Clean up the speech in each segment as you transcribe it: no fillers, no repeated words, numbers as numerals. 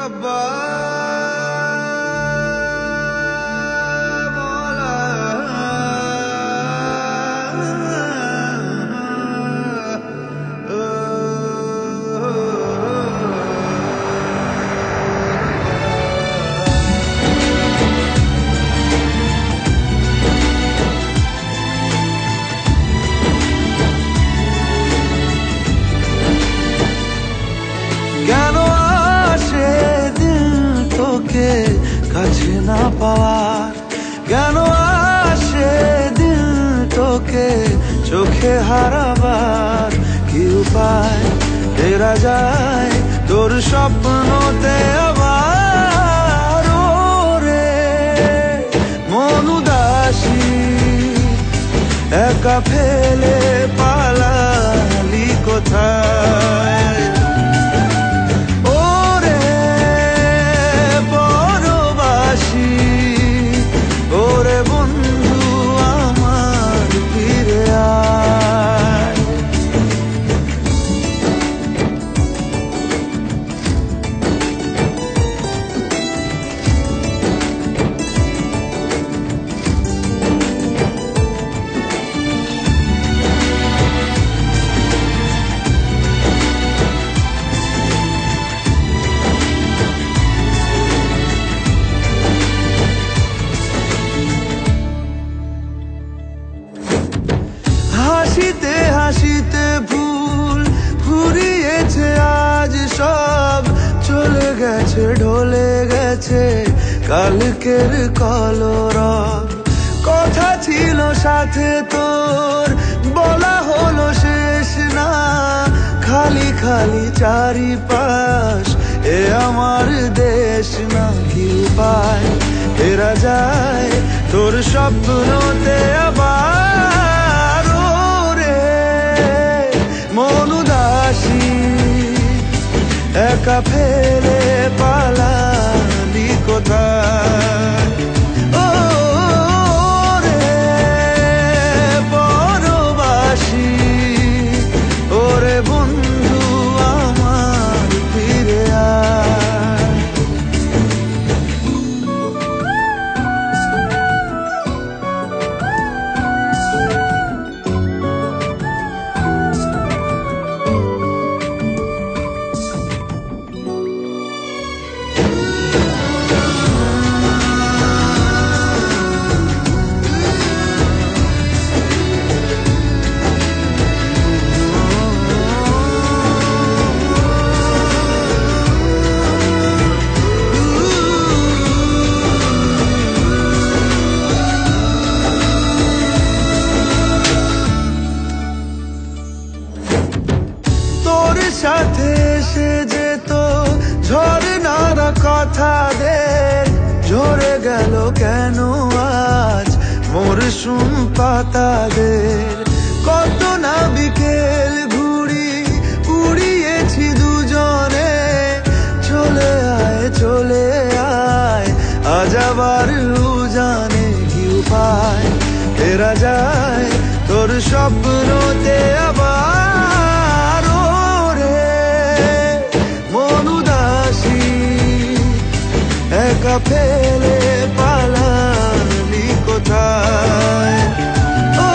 रब्बा কাছে না পাওয়ার কেন আসে দিল তোকে চোখে হারাবার কি উপায় ফেরা যায় তোর স্বপ্নতে আবার রে মন উদাসী একা ফেলে পালালি কোথায় ওরে বন্ধু আমার ফিরে আয় হাসিতে হাসিতে ভুল ফুরিয়েছে আজ সব চলে গেছে ঢলে গেছে কালকের কলরব কথা ছিল সাথে তোর বলা হলো শেষ না খালি খালি চারিপাশ এ আমার দেশ না কি উপায় ফেরা যায় তোর স্বপ্নতে আবার মন উদাসী একা ফেলে পালালি কোথায় ও রে পরবাসী ওরে বন্ধু আমার ফিরে আয় সাথে এসে যেত ঝরনার কথাদের ঝরে গেল কেন আজ মরশুম পাতাদের কত না বিকেল ঘুড়ি উড়িয়েছি দুজনে চলে আয় আজ আবার জানে কি উপায় ফেরা যায় তোর স্বপ্নতে আবার একা ফেলে পালালি কোথায় ও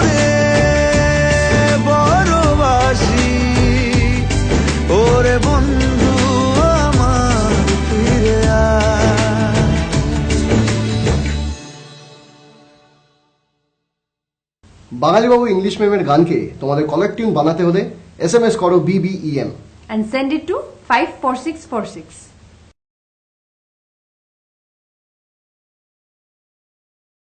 রে বড়বাসী ওরে বন্ধু আমার ফিরে আয় বাঙালিবাবু ইংলিশ মিডিয়ামের গানকে তোমাদের কলার টিউন বানাতে হলে SMS করো BBEM and send it to 54646